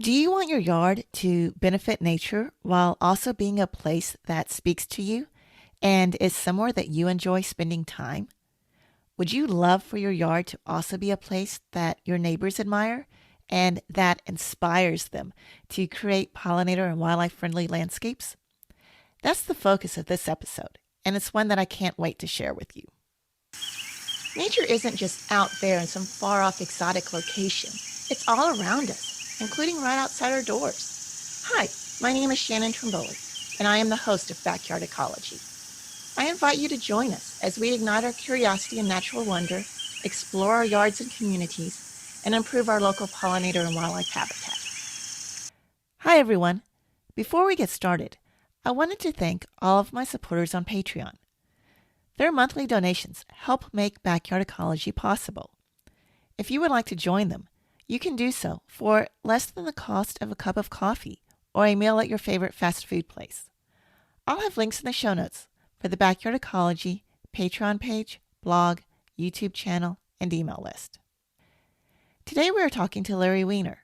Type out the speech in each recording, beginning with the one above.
Do you want your yard to benefit nature while also being a place that speaks to you and is somewhere that you enjoy spending time? Would you love for your yard to also be a place that your neighbors admire and that inspires them to create pollinator and wildlife friendly landscapes? That's the focus of this episode, and it's one that I can't wait to share with you. Nature isn't just out there in some far off exotic location, it's all around us, including right outside our doors. Hi, my name is Shannon Trimboli, and I am the host of Backyard Ecology. I invite you to join us as we ignite our curiosity and natural wonder, explore our yards and communities, and improve our local pollinator and wildlife habitat. Hi, everyone. Before we get started, I wanted to thank all of my supporters on Patreon. Their monthly donations help make Backyard Ecology possible. If you would like to join them, you can do so for less than the cost of a cup of coffee or a meal at your favorite fast food place. I'll have links in the show notes for the Backyard Ecology Patreon page, blog, YouTube channel, and email list. Today we are talking to Larry Weaner.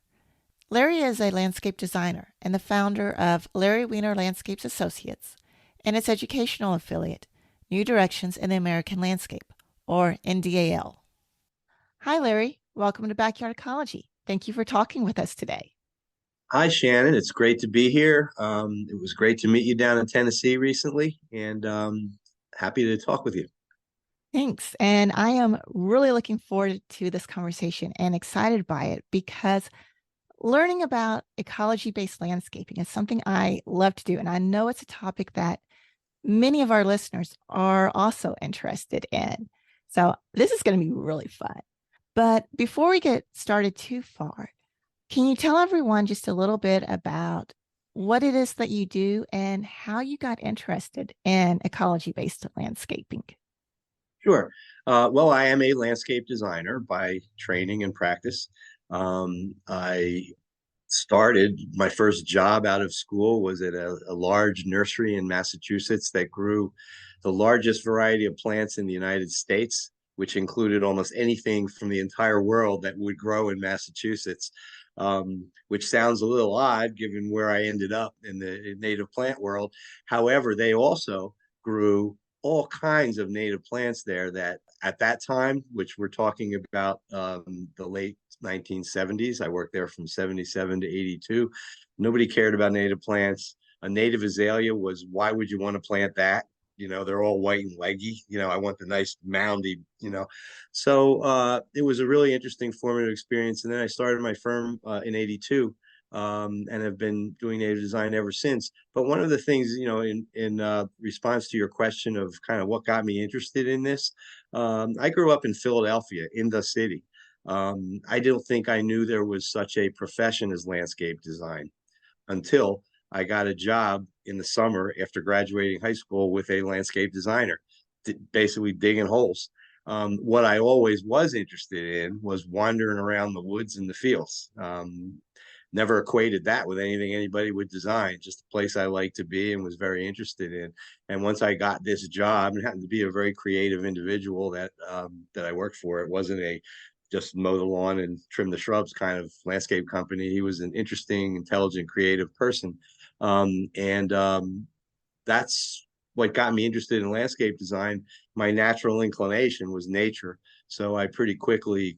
Larry is a landscape designer and the founder of Larry Weaner Landscapes Associates and its educational affiliate, New Directions in the American Landscape, or NDAL. Hi, Larry. Welcome to Backyard Ecology. Thank you for talking with us today. Hi, Shannon. It's great to be here. It was great to meet you down in Tennessee recently, and happy to talk with you. Thanks. And I am really looking forward to this conversation and excited by it because learning about ecology-based landscaping is something I love to do. And I know it's a topic that many of our listeners are also interested in. So this is going to be really fun. But before we get started too far, can you tell everyone just a little bit about what it is that you do and how you got interested in ecology-based landscaping? Sure. Well, I am a landscape designer by training and practice. I started my first job out of school was at a large nursery in Massachusetts that grew the largest variety of plants in the United States, which included almost anything from the entire world that would grow in Massachusetts, which sounds a little odd given where I ended up in the native plant world. However, they also grew all kinds of native plants there that at that time, which we're talking about the late 1970s, I worked there from 77 to 82. Nobody cared about native plants. A native azalea was, why would you want to plant that? They're all white and leggy. I want the nice moundy. So it was a really interesting formative experience. And then I started my firm in 82 and have been doing native design ever since. But one of the things, in response to your question of kind of what got me interested in this, I grew up in Philadelphia, in the city. I don't think I knew there was such a profession as landscape design until I got a job in the summer after graduating high school with a landscape designer, basically digging holes. What I always was interested in was wandering around the woods and the fields. Never equated that with anything anybody would design, just a place I liked to be and was very interested in. And once I got this job, and happened to be a very creative individual that I worked for, it wasn't a just mow the lawn and trim the shrubs kind of landscape company. He was an interesting, intelligent, creative person. And that's what got me interested in landscape design. My natural inclination was nature. So I pretty quickly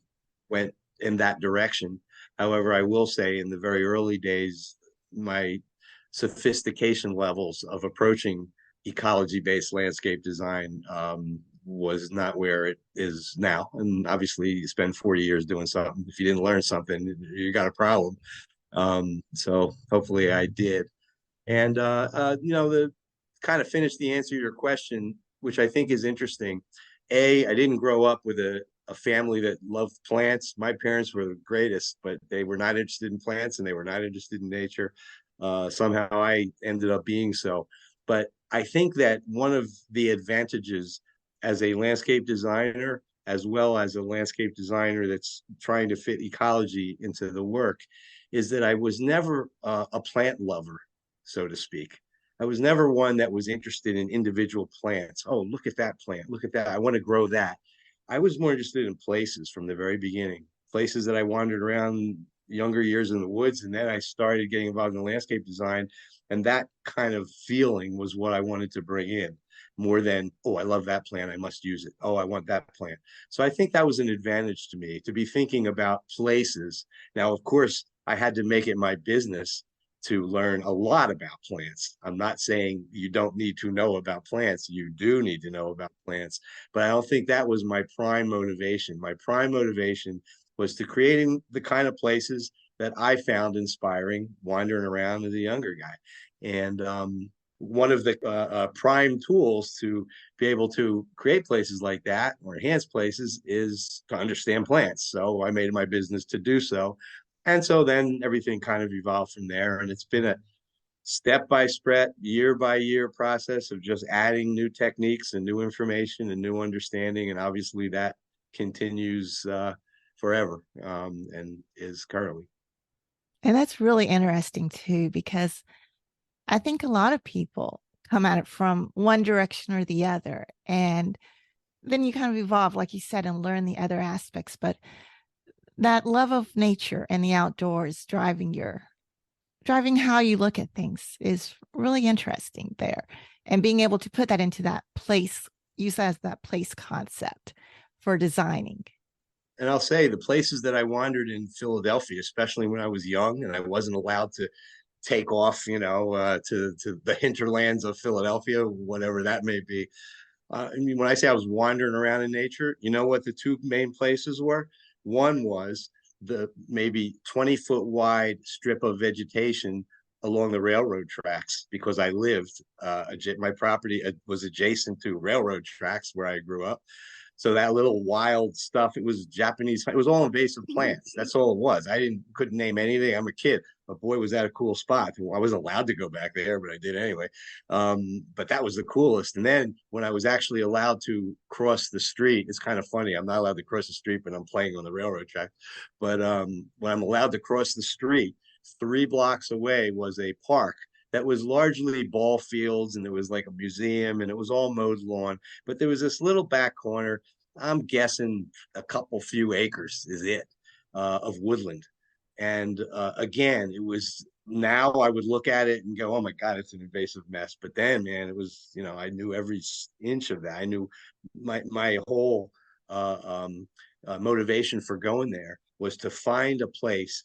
went in that direction. However, I will say in the very early days, my sophistication levels of approaching ecology-based landscape design was not where it is now. And obviously, you spend 40 years doing something. If you didn't learn something, you got a problem. So hopefully I did. And, the kind of finish the answer to your question, which I think is interesting. I didn't grow up with a family that loved plants. My parents were the greatest, but they were not interested in plants and they were not interested in nature. Somehow I ended up being so. But I think that one of the advantages as a landscape designer, as well as a landscape designer that's trying to fit ecology into the work, is that I was never a plant lover, so to speak. I was never one that was interested in individual plants. Oh, look at that plant. Look at that. I want to grow that. I was more interested in places from the very beginning, places that I wandered around, younger years in the woods, and then I started getting involved in landscape design, and that kind of feeling was what I wanted to bring in more than, oh, I love that plant, I must use it. Oh, I want that plant. So I think that was an advantage to me to be thinking about places. Now, of course, I had to make it my business to learn a lot about plants. I'm not saying you don't need to know about plants. You do need to know about plants, but I don't think that was my prime motivation. My prime motivation was to creating the kind of places that I found inspiring wandering around as a younger guy. And one of the prime tools to be able to create places like that or enhance places is to understand plants. So I made it my business to do so. And so then everything kind of evolved from there. And it's been a step by step, year by year process of just adding new techniques and new information and new understanding. And obviously that continues forever and is currently. And that's really interesting too, because I think a lot of people come at it from one direction or the other. And then you kind of evolve, like you said, and learn the other aspects. But that love of nature and the outdoors driving how you look at things is really interesting there. And being able to put that into that place, use that as that place concept for designing. And I'll say the places that I wandered in Philadelphia, especially when I was young and I wasn't allowed to take off, to the hinterlands of Philadelphia, whatever that may be. I mean, when I say I was wandering around in nature, you know what the two main places were? One was the maybe 20-foot wide strip of vegetation along the railroad tracks because I lived, my property was adjacent to railroad tracks where I grew up. So that little wild stuff, it was Japanese, it was all invasive plants. That's all it was. Couldn't name anything. I'm a kid. But boy, was that a cool spot. I wasn't allowed to go back there, but I did anyway. But that was the coolest. And then when I was actually allowed to cross the street, it's kind of funny. I'm not allowed to cross the street, but I'm playing on the railroad track. But when I'm allowed to cross the street, 3 blocks away was a park that was largely ball fields, and there was like a museum, and it was all mowed lawn. But there was this little back corner. I'm guessing a couple few acres is it of woodland. And again, it was now I would look at it and go, oh my God, it's an invasive mess. But then, man, it was, I knew every inch of that. I knew my whole motivation for going there was to find a place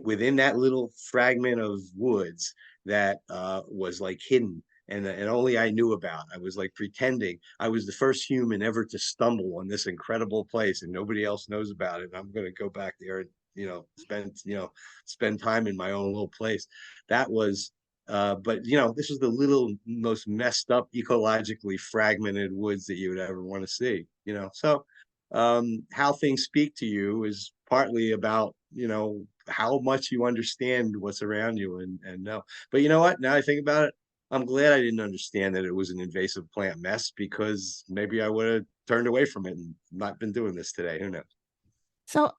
within that little fragment of woods that was like hidden and only I knew about. I was like pretending I was the first human ever to stumble on this incredible place and nobody else knows about it. I'm going to go back there and spend time in my own little place. That was but this was the little most messed up ecologically fragmented woods that you would ever want to see. So how things speak to you is partly about how much you understand what's around you and know. But you know what? Now I think about it, I'm glad I didn't understand that it was an invasive plant mess because maybe I would have turned away from it and not been doing this today. Who knows? So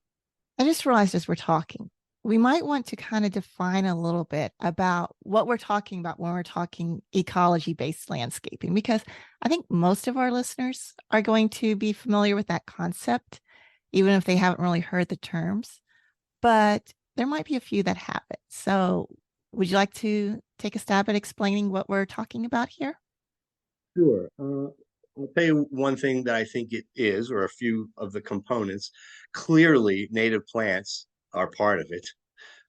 I just realized as we're talking, we might want to kind of define a little bit about what we're talking about when we're talking ecology based landscaping, because I think most of our listeners are going to be familiar with that concept, even if they haven't really heard the terms. But there might be a few that haven't. So, would you like to take a stab at explaining what we're talking about here? Sure. I'll tell you one thing that I think it is, or a few of the components. Clearly, native plants are part of it.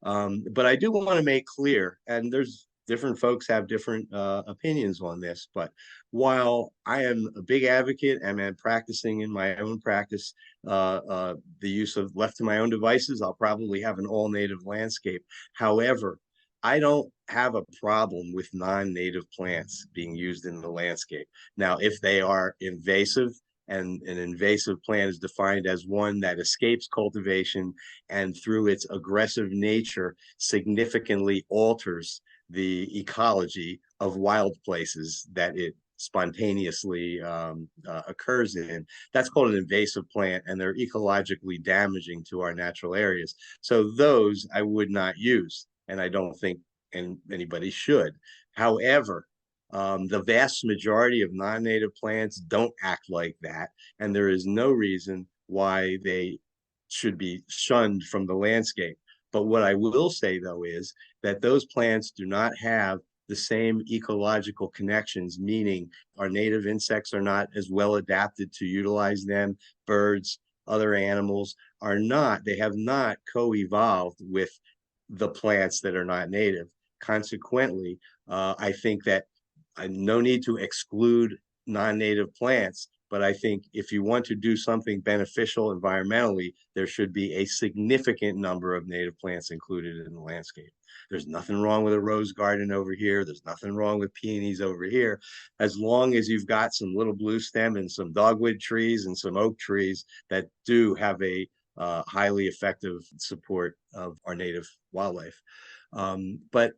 But I do want to make clear, and there's different folks have different opinions on this, but while I am a big advocate and am practicing in my own practice the use of left to my own devices, I'll probably have an all native landscape. However, I don't have a problem with non-native plants being used in the landscape. Now, if they are invasive, and an invasive plant is defined as one that escapes cultivation and through its aggressive nature significantly alters the ecology of wild places that it spontaneously occurs in. That's called an invasive plant, and they're ecologically damaging to our natural areas. So those I would not use, and I don't think anybody should. However, the vast majority of non-native plants don't act like that, and there is no reason why they should be shunned from the landscape. But what I will say, though, is that those plants do not have the same ecological connections, meaning our native insects are not as well adapted to utilize them. Birds, other animals are not, they have not co-evolved with the plants that are not native. Consequently, I think that no need to exclude non-native plants, but I think if you want to do something beneficial environmentally, there should be a significant number of native plants included in the landscape. There's nothing wrong with a rose garden over here. There's nothing wrong with peonies over here. As long as you've got some little blue stem and some dogwood trees and some oak trees that do have a highly effective support of our native wildlife. But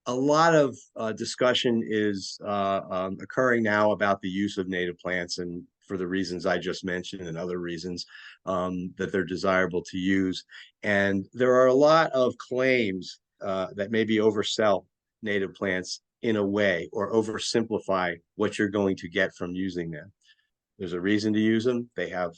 a lot of discussion is occurring now about the use of native plants, and for the reasons I just mentioned and other reasons that they're desirable to use. And there are a lot of claims that maybe oversell native plants in a way or oversimplify what you're going to get from using them. There's a reason to use them. They have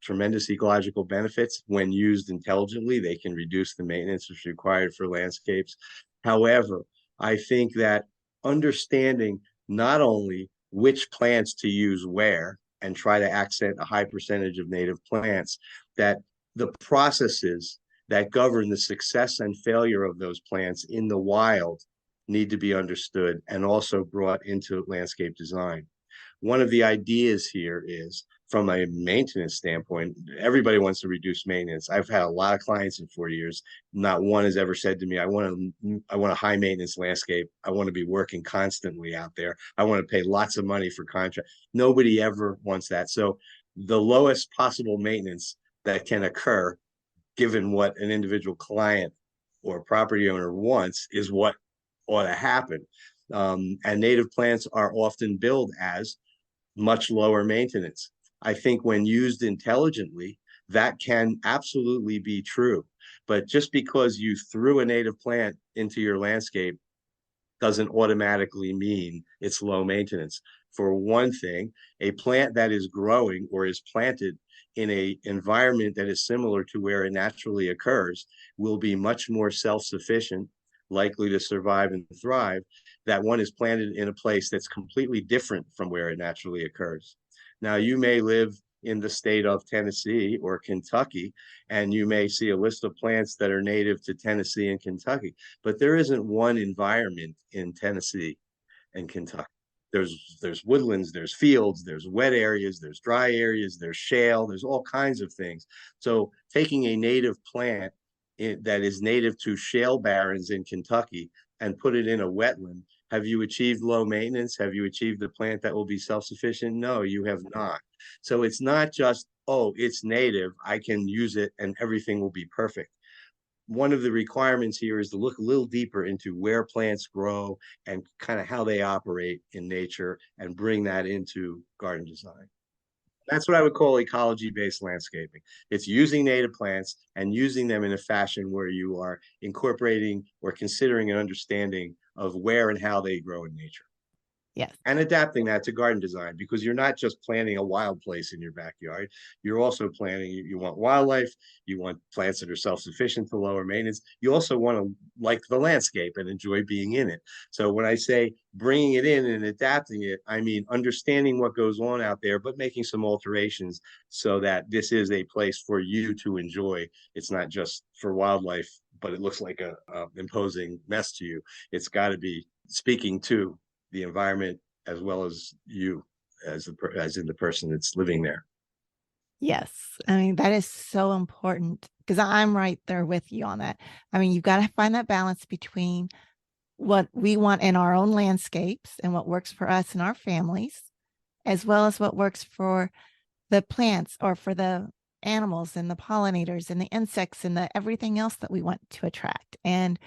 tremendous ecological benefits. When used intelligently, they can reduce the maintenance that's required for landscapes. However, I think that understanding not only which plants to use where and try to accent a high percentage of native plants, that the processes that govern the success and failure of those plants in the wild need to be understood and also brought into landscape design. One of the ideas here is from a maintenance standpoint, everybody wants to reduce maintenance. I've had a lot of clients in 4 years. Not one has ever said to me, I want a high maintenance landscape. I want to be working constantly out there. I want to pay lots of money for contract. Nobody ever wants that. So the lowest possible maintenance that can occur, given what an individual client or property owner wants, is what ought to happen. And native plants are often billed as much lower maintenance. I think when used intelligently, that can absolutely be true. But just because you threw a native plant into your landscape doesn't automatically mean it's low maintenance. For one thing, a plant that is growing or is planted in an environment that is similar to where it naturally occurs will be much more self-sufficient, likely to survive and thrive, that one is planted in a place that's completely different from where it naturally occurs. Now, you may live in the state of Tennessee or Kentucky, and you may see a list of plants that are native to Tennessee and Kentucky, but there isn't one environment in Tennessee and Kentucky. There's woodlands, there's fields, there's wet areas, there's dry areas, there's shale, there's all kinds of things. So taking a native plant that is native to shale barrens in Kentucky and put it in a wetland, have you achieved low maintenance? Have you achieved a plant that will be self-sufficient? No, you have not. So it's not just, oh, it's native, I can use it and everything will be perfect. One of the requirements here is to look a little deeper into where plants grow and kind of how they operate in nature and bring that into garden design. That's what I would call ecology-based landscaping. It's using native plants and using them in a fashion where you are incorporating or considering an understanding of where and how they grow in nature Yes. and adapting that to garden design, because you're not just planting a wild place in your backyard. You're also planting, you want wildlife, you want plants that are self-sufficient to lower maintenance. You also want to like the landscape and enjoy being in it. So when I say bringing it in and adapting it, I mean understanding what goes on out there, but making some alterations so that this is a place for you to enjoy. It's not just for wildlife, but it looks like a imposing mess to you. It's got to be speaking to the environment as well as you as in the person that's living there. Yes. I mean, that is so important because I'm right there with you on that. I mean, you've got to find that balance between what we want in our own landscapes and what works for us and our families, as well as what works for the plants or for the animals and the pollinators and the insects and the everything else that we want to attract. And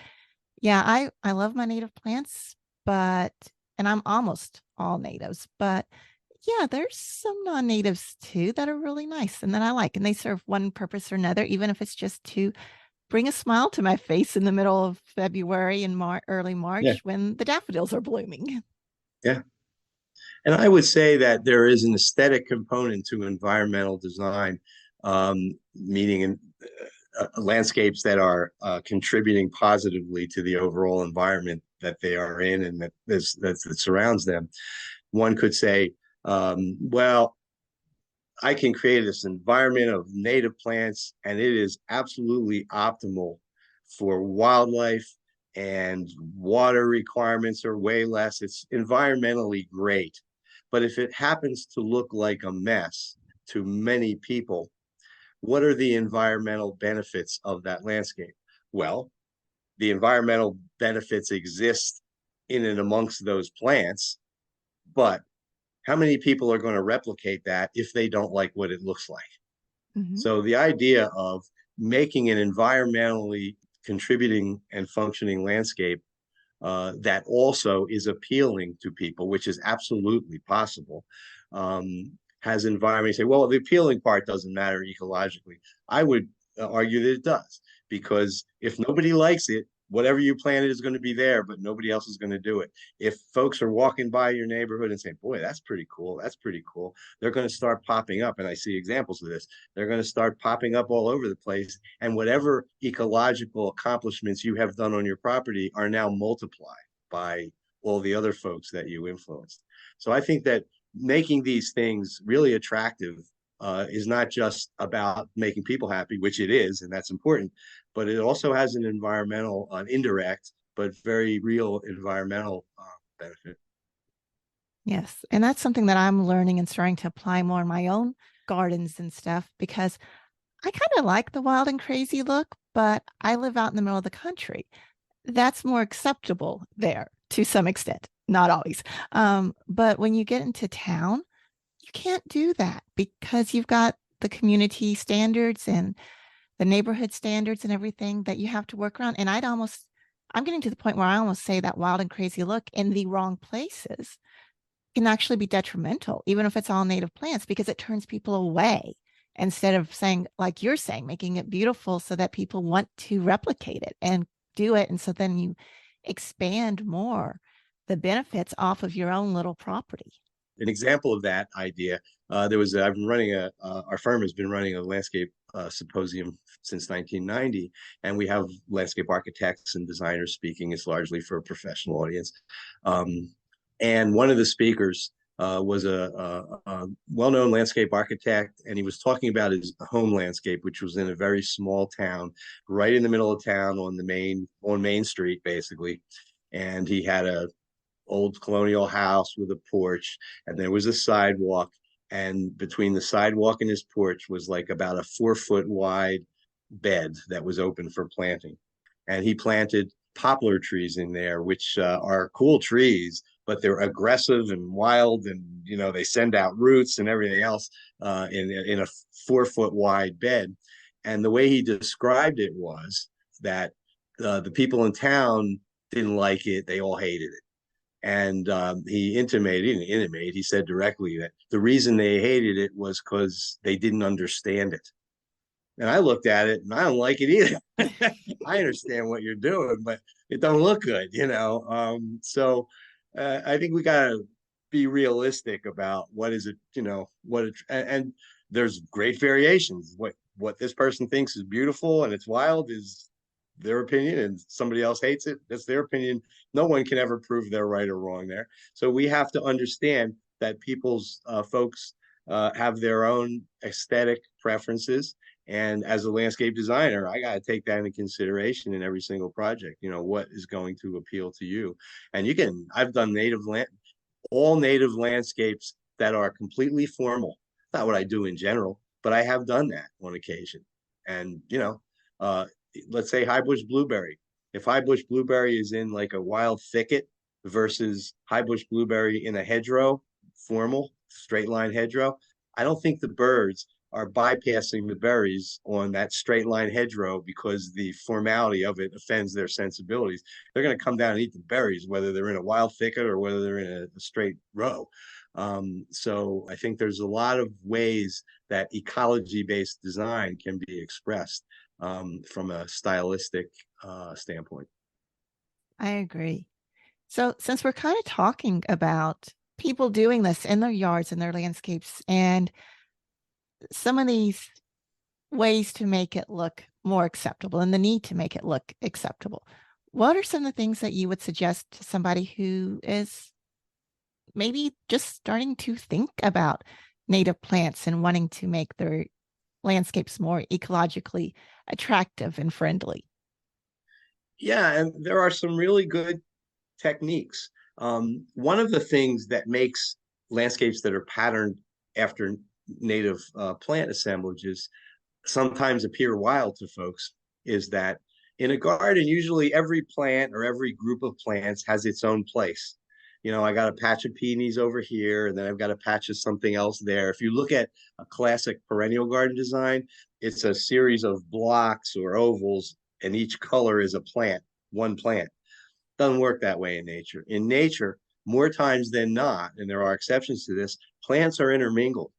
yeah, I love my native plants, but and I'm almost all natives, but yeah, there's some non-natives too that are really nice and that I like, and they serve one purpose or another, even if it's just to bring a smile to my face in the middle of February and early Yeah, March when the daffodils are blooming. yeah. And I would say that there is an aesthetic component to environmental design, meaning landscapes that are contributing positively to the overall environment that they are in and that surrounds them. One could say, well, I can create this environment of native plants, and it is absolutely optimal for wildlife, and water requirements are way less. It's environmentally great. But if it happens to look like a mess to many people, what are the environmental benefits of that landscape? Well, the environmental benefits exist in and amongst those plants, but how many people are going to replicate that if they don't like what it looks like? Hmm. So the idea of making an environmentally contributing and functioning landscape that also is appealing to people, which is absolutely possible, has environment. You say, well, the appealing part doesn't matter ecologically. I would argue that it does, because if nobody likes it, whatever you planted is going to be there, but nobody else is going to do it. If folks are walking by your neighborhood and saying, boy, that's pretty cool, that's pretty cool, they're going to start popping up. And I see examples of this. They're going to start popping up all over the place. And whatever ecological accomplishments you have done on your property are now multiplied by all the other folks that you influenced. So I think that making these things really attractive is not just about making people happy, which it is, and that's important, but it also has an environmental, an indirect, but very real environmental benefit. Yes. And that's something that I'm learning and starting to apply more in my own gardens and stuff because I kind of like the wild and crazy look, but I live out in the middle of the country. That's more acceptable there to some extent, not always. But when you get into town, you can't do that because you've got the community standards and the neighborhood standards and everything that you have to work around. And I'm getting to the point where I almost say that wild and crazy look in the wrong places can actually be detrimental, even if it's all native plants, because it turns people away instead of saying, like you're saying, making it beautiful so that people want to replicate it and do it. And so then you expand more the benefits off of your own little property. An example of that idea, I've been running our firm has been running a landscape symposium since 1990, and we have landscape architects and designers speaking. It's largely for a professional audience. And one of the speakers was a well-known landscape architect, and he was talking about his home landscape, which was in a very small town, right in the middle of town on Main Street, basically. And he had a old colonial house with a porch, and there was a sidewalk. And between the sidewalk and his porch was like about a 4 foot wide bed that was open for planting. And he planted poplar trees in there, which are cool trees, but they're aggressive and wild, and they send out roots and everything else in a 4 foot wide bed. And the way he described it was that the people in town didn't like it; they all hated it. And he said directly that the reason they hated it was because they didn't understand it. And I looked at it and I don't like it either. I understand what you're doing, but it don't look good. So I think we got to be realistic about what is it, and there's great variations. What this person thinks is beautiful and it's wild is their opinion, and somebody else hates it. That's their opinion. No one can ever prove they're right or wrong there. So we have to understand that people's folks have their own aesthetic preferences. And as a landscape designer, I got to take that into consideration in every single project. What is going to appeal to you? And I've done all native landscapes that are completely formal. Not what I do in general, but I have done that on occasion. And, let's say high bush blueberry. If high bush blueberry is in like a wild thicket versus high bush blueberry in a hedgerow, formal straight line hedgerow, I don't think the birds are bypassing the berries on that straight line hedgerow because the formality of it offends their sensibilities. They're going to come down and eat the berries, whether they're in a wild thicket or whether they're in a straight row. So I think there's a lot of ways that ecology-based design can be expressed from a stylistic standpoint. I agree. So, since we're kind of talking about people doing this in their yards and their landscapes, and some of these ways to make it look more acceptable and the need to make it look acceptable. What are some of the things that you would suggest to somebody who is maybe just starting to think about native plants and wanting to make their landscapes more ecologically attractive and friendly? Yeah, and there are some really good techniques. One of the things that makes landscapes that are patterned after native plant assemblages sometimes appear wild to folks is that in a garden, usually every plant or every group of plants has its own place. I got a patch of peonies over here, and then I've got a patch of something else there. If you look at a classic perennial garden design, it's a series of blocks or ovals, and each color is a plant, one plant. Doesn't work that way in nature. In nature, more times than not, and there are exceptions to this, plants are intermingled.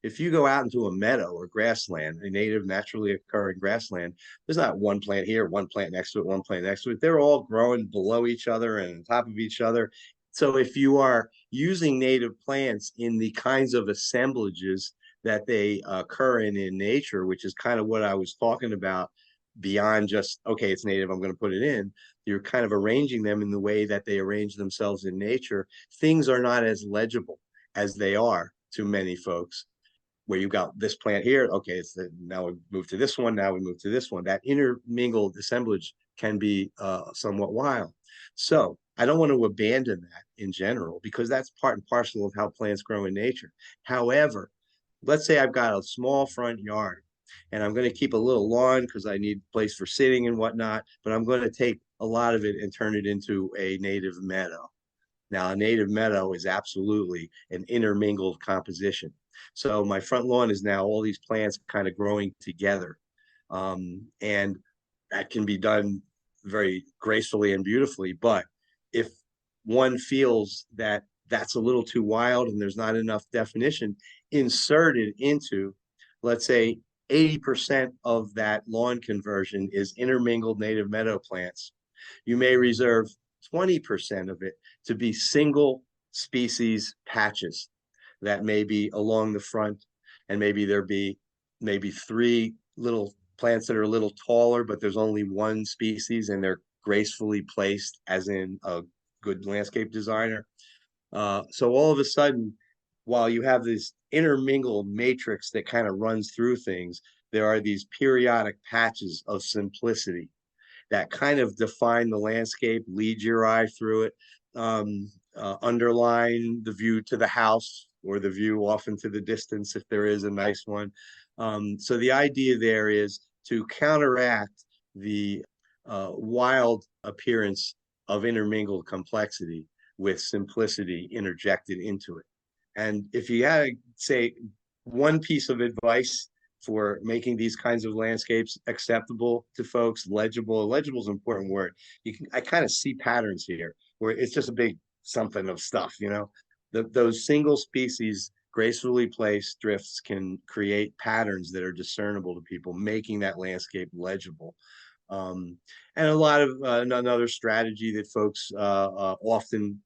If you go out into a meadow or grassland, a native naturally occurring grassland, there's not one plant here, one plant next to it, one plant next to it. They're all growing below each other and on top of each other. So if you are using native plants in the kinds of assemblages that they occur in nature, which is kind of what I was talking about, beyond just, okay, it's native, I'm going to put it in, you're kind of arranging them in the way that they arrange themselves in nature. Things are not as legible as they are to many folks, where you got this plant here. Okay, now we move to this one. Now we move to this one. That intermingled assemblage can be somewhat wild. So I don't want to abandon that in general because that's part and parcel of how plants grow in nature. However, let's say I've got a small front yard and I'm going to keep a little lawn because I need a place for sitting and whatnot, but I'm going to take a lot of it and turn it into a native meadow. Now, a native meadow is absolutely an intermingled composition. So my front lawn is now all these plants kind of growing together. And that can be done very gracefully and beautifully. But if one feels that that's a little too wild and there's not enough definition, inserted into, let's say, 80% of that lawn conversion is intermingled native meadow plants. You may reserve 20% of it to be single species patches that may be along the front, and maybe there be maybe three little plants that are a little taller, but there's only one species and they're gracefully placed, as in a good landscape designer. So all of a sudden, while you have this intermingled matrix that kind of runs through things, there are these periodic patches of simplicity that kind of define the landscape, lead your eye through it, underline the view to the house or the view off into the distance if there is a nice one. So the idea there is to counteract the wild appearance of intermingled complexity with simplicity interjected into it. And if you had to say one piece of advice for making these kinds of landscapes acceptable to folks, legible. Legible is an important word. I kind of see patterns here where it's just a big something of stuff. Those single species gracefully placed drifts can create patterns that are discernible to people, making that landscape legible. And a lot of another strategy that folks often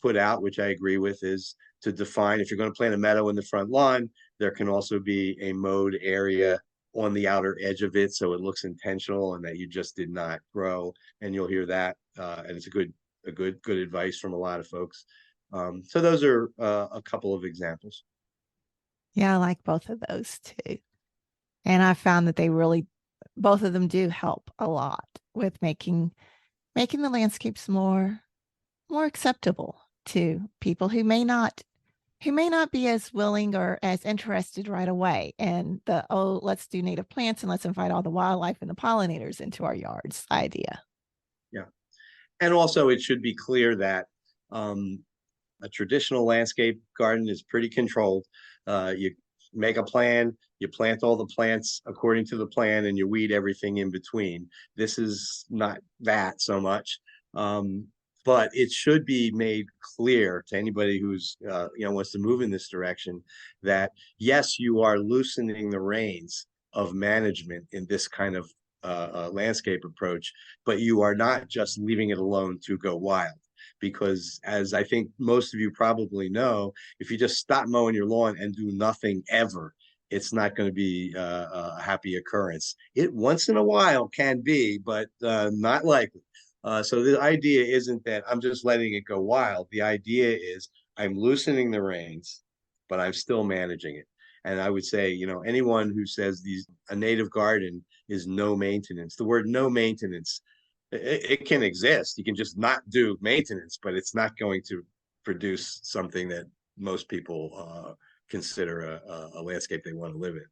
put out, which I agree with, is to define, if you're going to plant a meadow in the front lawn, there can also be a mowed area on the outer edge of it, so it looks intentional and that you just did not grow. And you'll hear that, and it's a good advice from a lot of folks. So those are a couple of examples. Yeah, I like both of those too. And I found that they really, both of them do help a lot with making the landscapes more acceptable to people who may not be as willing or as interested right away. And let's do native plants and let's invite all the wildlife and the pollinators into our yards idea. Yeah. And also, it should be clear that a traditional landscape garden is pretty controlled. You make a plan, you plant all the plants according to the plan, and you weed everything in between. This is not that so much. But it should be made clear to anybody who's wants to move in this direction that yes, you are loosening the reins of management in this kind of landscape approach, but you are not just leaving it alone to go wild. Because as I think most of you probably know, if you just stop mowing your lawn and do nothing ever, it's not going to be a happy occurrence. It once in a while can be, but not likely. So the idea isn't that I'm just letting it go wild. The idea is I'm loosening the reins, but I'm still managing it. And I would say, anyone who says a native garden is no maintenance, the word no maintenance, it can exist. You can just not do maintenance, but it's not going to produce something that most people consider a landscape they want to live in.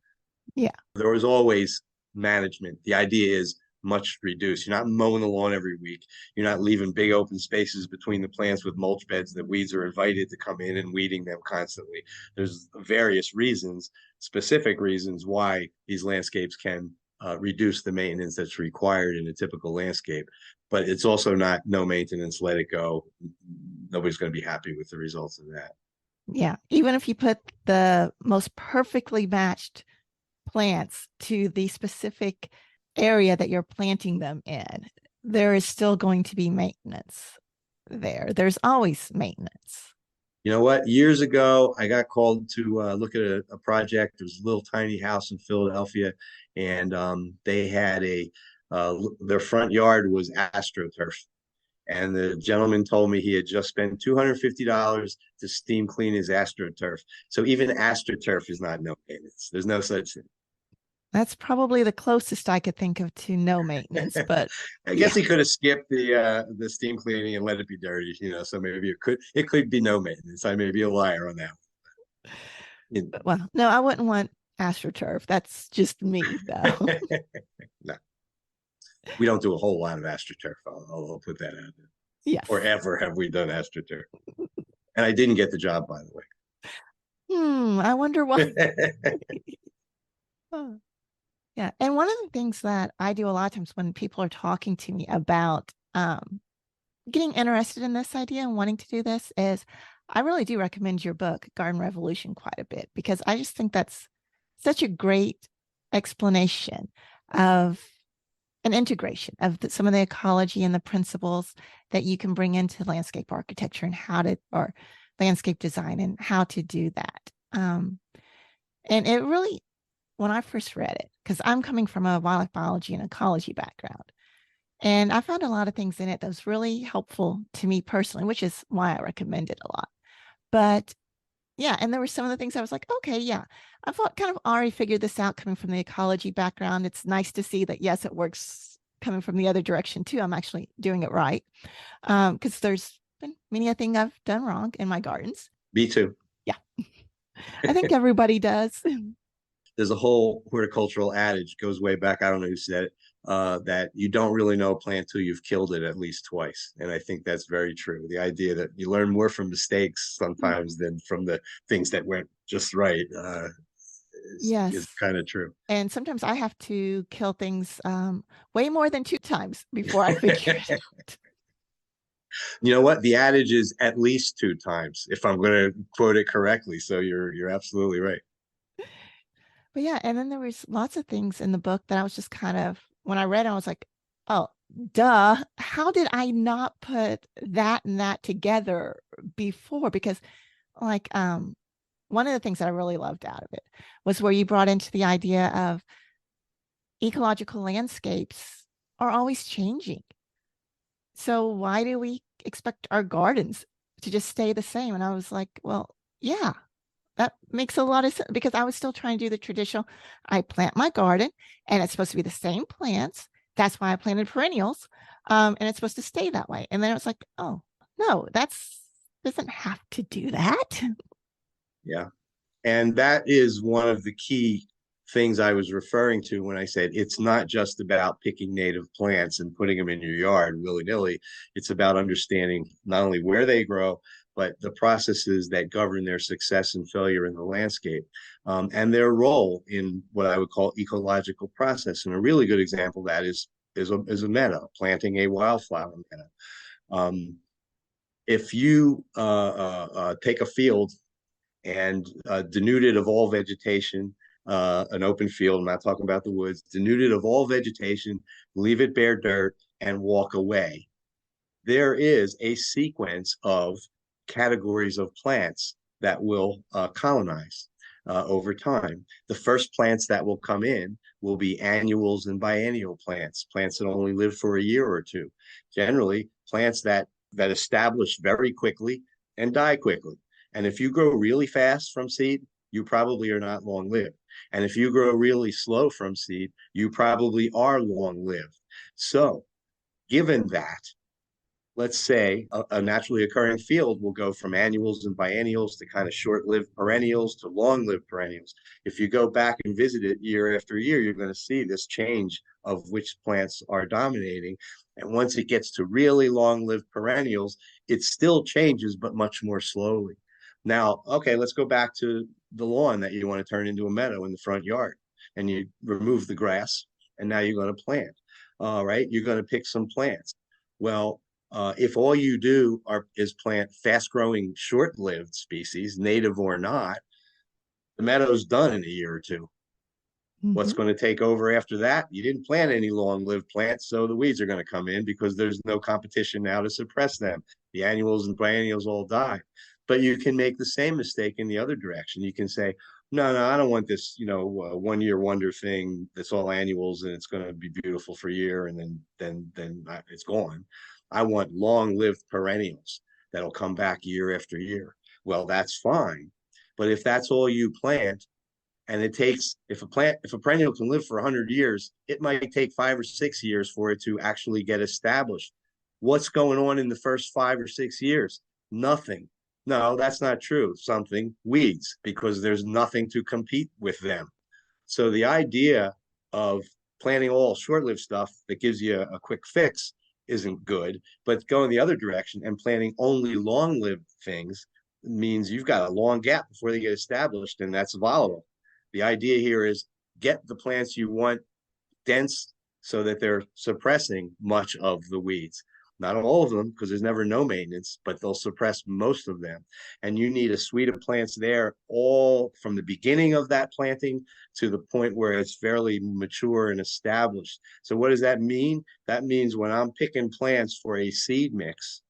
Yeah. There was always management. The idea is much reduced. You're not mowing the lawn every week. You're not leaving big open spaces between the plants with mulch beds that weeds are invited to come in and weeding them constantly. There's various reasons, specific reasons why these landscapes can reduce the maintenance that's required in a typical landscape. But it's also not no maintenance, let it go. Nobody's going to be happy with the results of that. Yeah. Even if you put the most perfectly matched plants to the specific area that you're planting them in, there is still going to be maintenance there. There's always maintenance. You know what? Years ago, I got called to look at a project. There was a little tiny house in Philadelphia, and they had their front yard was AstroTurf. And the gentleman told me he had just spent $250 to steam clean his AstroTurf. So even AstroTurf is not no maintenance. There's no such thing. That's probably the closest I could think of to no maintenance, but I yeah. guess he could have skipped the steam cleaning and let it be dirty, so maybe it could be no maintenance. I may be a liar on that one. Well, no, I wouldn't want AstroTurf. That's just me, though. No, we don't do a whole lot of AstroTurf. I'll put that out there. Or Yes. ever have we done AstroTurf. And I didn't get the job, by the I wonder why. way. Oh, yeah. And one of the things that I do a lot of times when people are talking to me about getting interested in this idea and wanting to do this is I really do recommend your book, Garden Revolution, quite a bit because I just think that's such a great explanation of an integration of some of the ecology and the principles that you can bring into landscape architecture and or landscape design and how to do that. And it really, when I first read it, because I'm coming from a wildlife biology and ecology background, and I found a lot of things in it that was really helpful to me personally, which is why I recommend it a lot. But yeah, and there were some of the things I was like, okay, yeah, I've kind of already figured this out coming from the ecology background. It's nice to see that, yes, it works coming from the other direction too. I'm actually doing it right. Because there's been many a thing I've done wrong in my gardens. Me too. Yeah, I think everybody does. There's a whole horticultural adage, goes way back. I don't know who said it, that you don't really know a plant till you've killed it at least twice. And I think that's very true. The idea that you learn more from mistakes sometimes than from the things that went just right is Yes. kind of true. And sometimes I have to kill things way more than 2 times before I figure it out. You know what? The adage is at least two times, if I'm going to quote it correctly. So you're absolutely right. But yeah, and then there was lots of things in the book that I was just kind of when I read it, I was like, oh, duh. How did I not put that and that together before? Because like one of the things that I really loved out of it was where you brought into the idea of ecological landscapes are always changing. So why do we expect our gardens to just stay the same? And I was like, well, yeah, that makes a lot of sense because I was still trying to do the traditional. I plant my garden and it's supposed to be the same plants. That's why I planted perennials. And it's supposed to stay that way. And then it was like, oh, no, that's doesn't have to do that. Yeah. And that is one of the key things I was referring to when I said it's not just about picking native plants and putting them in your yard willy-nilly. It's about understanding not only where they grow, but the processes that govern their success and failure in the landscape, and their role in what I would call ecological process. And a really good example of that is a meadow, planting a wildflower meadow. If you take a field and denude it of all vegetation, an open field, I'm not talking about the woods, denude it of all vegetation, leave it bare dirt, and walk away. There is a sequence of categories of plants that will colonize. over time. The first plants that will come in will be annuals and biennial plants, plants that only live for a year or two. Generally, plants that establish very quickly and die quickly. And if you grow really fast from seed, you probably are not long lived. And if you grow really slow from seed, you probably are long lived. So, given that, let's say a naturally occurring field will go from annuals and biennials to kind of short-lived perennials to long-lived perennials. If you go back and visit it year after year, you're going to see this change of which plants are dominating. And once it gets to really long-lived perennials, it still changes, but much more slowly. Now, okay, let's go back to the lawn that you want to turn into a meadow in the front yard. And you remove the grass, and now you're going to plant. All right, you're going to pick some plants. Well, if all you do is plant fast-growing, short-lived species, native or not, the meadow's done in a year or two. What's Hmm. going to take over after that? You didn't plant any long-lived plants, so the weeds are going to come in because there's no competition now to suppress them. The annuals and biennials all die. But you can make the same mistake in the other direction. You can say, no, no, I don't want this, 1 year wonder thing that's all annuals and it's going to be beautiful for a year and then it's gone. I want long-lived perennials that'll come back year after year. Well, that's fine. But if that's all you plant, and it takes, if a perennial can live for 100 years, it might take 5 or 6 years for it to actually get established. What's going on in the first 5 or 6 years? Nothing. No, that's not true. Something, weeds, because there's nothing to compete with them. So the idea of planting all short-lived stuff that gives you a quick fix isn't good, but going the other direction and planting only long-lived things means you've got a long gap before they get established, and that's volatile. The idea here is get the plants you want dense so that they're suppressing much of the weeds. Not all of them, because there's never no maintenance, but they'll suppress most of them. And you need a suite of plants there, all from the beginning of that planting to the point where it's fairly mature and established. So, what does that mean? That means when I'm picking plants for a seed mix,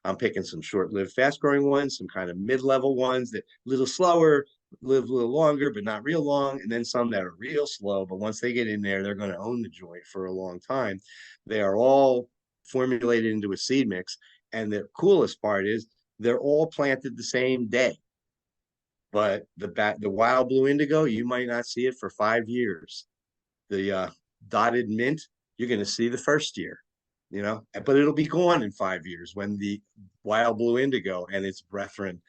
I'm picking some short-lived, fast-growing ones, some kind of mid-level ones that a little slower, live a little longer, but not real long, and then some that are real slow. But once they get in there, they're going to own the joint for a long time. They are all formulated into a seed mix, and the coolest part is they're all planted the same day. But the wild blue indigo, you might not see it for 5 years. The dotted mint, you're going to see the first year, but it'll be gone in 5 years when the wild blue indigo and its brethren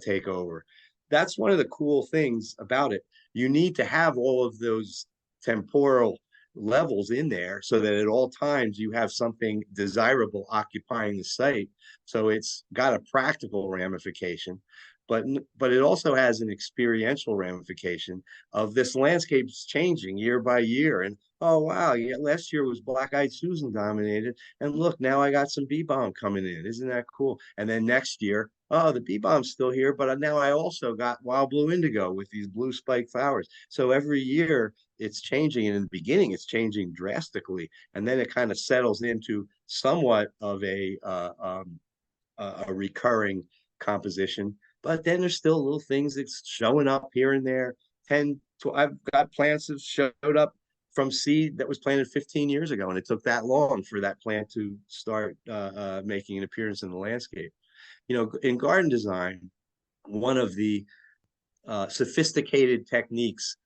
take over. That's one of the cool things about it. You need to have all of those temporal levels in there so that at all times you have something desirable occupying the site. So it's got a practical ramification, but it also has an experiential ramification of this landscape's changing year by year. And oh wow, yeah, last year was black-eyed Susan dominated, and look, now I got some bee balm coming in. Isn't that cool? And then next year, oh, the bee balm's still here, but now I also got wild blue indigo with these blue spike flowers. So every year it's changing, and in the beginning it's changing drastically, and then it kind of settles into somewhat of a recurring composition. But then there's still little things that's showing up here and there. I've got plants that showed up from seed that was planted 15 years ago, and it took that long for that plant to start making an appearance in the landscape. In garden design, one of the sophisticated techniques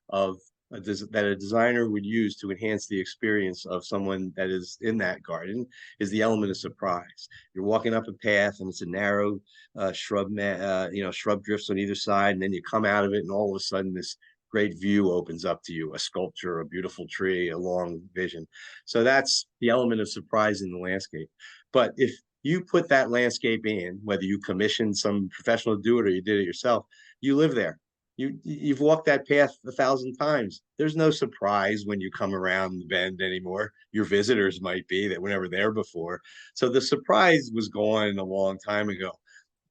that a designer would use to enhance the experience of someone that is in that garden is the element of surprise. You're walking up a path and it's a narrow shrub drifts on either side, and then you come out of it, and all of a sudden this great view opens up to you: a sculpture, a beautiful tree, a long vision. So that's the element of surprise in the landscape. But if you put that landscape in, whether you commissioned some professional to do it or you did it yourself, you live there. You've walked that path 1,000 times. There's no surprise when you come around the bend anymore. Your visitors might be that were never there before. So the surprise was gone a long time ago.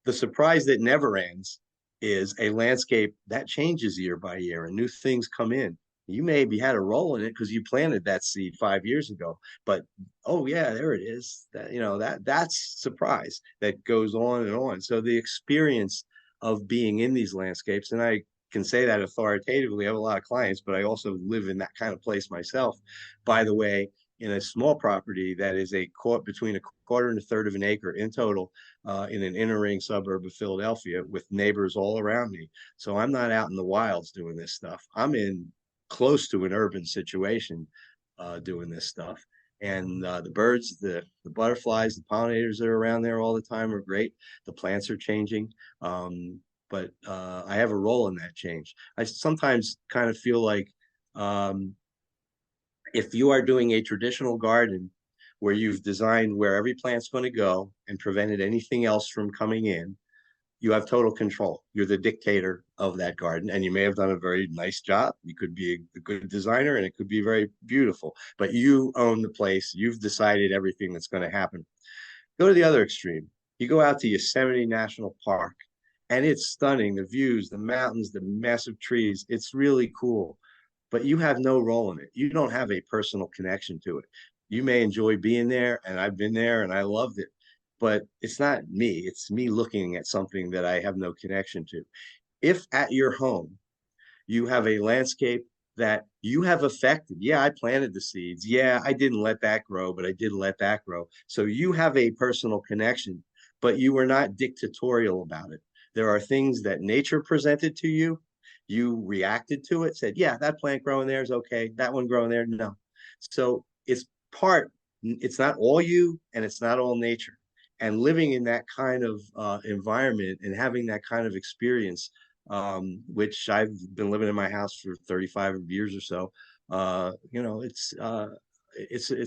The surprise that never ends is a landscape that changes year by year and new things come in. You maybe had a role in it because you planted that seed 5 years ago, but oh yeah, there it is. That's surprise that goes on and on. So the experience of being in these landscapes, and I can say that authoritatively. I have a lot of clients, but I also live in that kind of place myself. By the way, in a small property that is between a quarter and a third of an acre in total, in an inner ring suburb of Philadelphia with neighbors all around me. So I'm not out in the wilds doing this stuff. I'm in close to an urban situation doing this stuff. And the birds, the butterflies, the pollinators that are around there all the time are great. The plants are changing. But I have a role in that change. I sometimes kind of feel like um, if you are doing a traditional garden where you've designed where every plant's going to go and prevented anything else from coming in, you have total control. You're the dictator of that garden, and you may have done a very nice job. You could be a good designer, and it could be very beautiful, but you own the place. You've decided everything that's going to happen. Go to the other extreme. You go out to Yosemite National Park, and it's stunning. The views, the mountains, the massive trees. It's really cool, but you have no role in it. You don't have a personal connection to it. You may enjoy being there, and I've been there and I loved it, but it's not me. It's me looking at something that I have no connection to. If at your home you have a landscape that you have affected. Yeah, I planted the seeds. Yeah, I didn't let that grow, but I did let that grow. So you have a personal connection, but you were not dictatorial about it. There are things that nature presented to you. You reacted to it, said, yeah, that plant growing there is okay. That one growing there, no. So it's not all you and it's not all nature. And living in that kind of environment and having that kind of experience, which I've been living in my house for 35 years or so. It's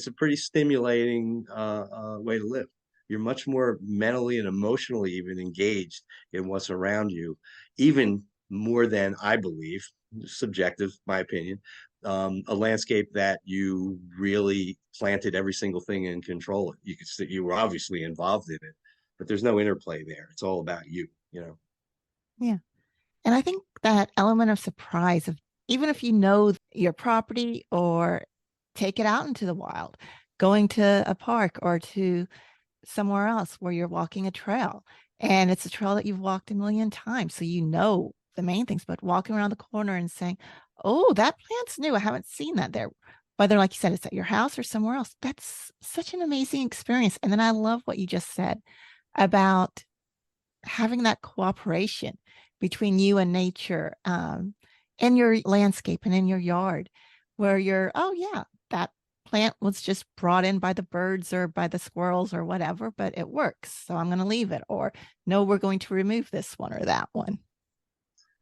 a pretty stimulating way to live. You're much more mentally and emotionally even engaged in what's around you, even more than I believe, subjective, my opinion, a landscape that you really planted every single thing and control it. You were obviously involved in it, but there's no interplay there. It's all about you. Yeah. And I think that element of surprise of even if you know your property or take it out into the wild, going to a park or to somewhere else where you're walking a trail and it's a trail that you've walked a million times. So you know the main things, but walking around the corner and saying, oh, that plant's new. I haven't seen that there. Whether, like you said, it's at your house or somewhere else. That's such an amazing experience. And then I love what you just said about having that cooperation between you and nature in your landscape and in your yard where you're, oh, yeah, that plant was just brought in by the birds or by the squirrels or whatever, but it works. So I'm going to leave it. Or no, we're going to remove this one or that one.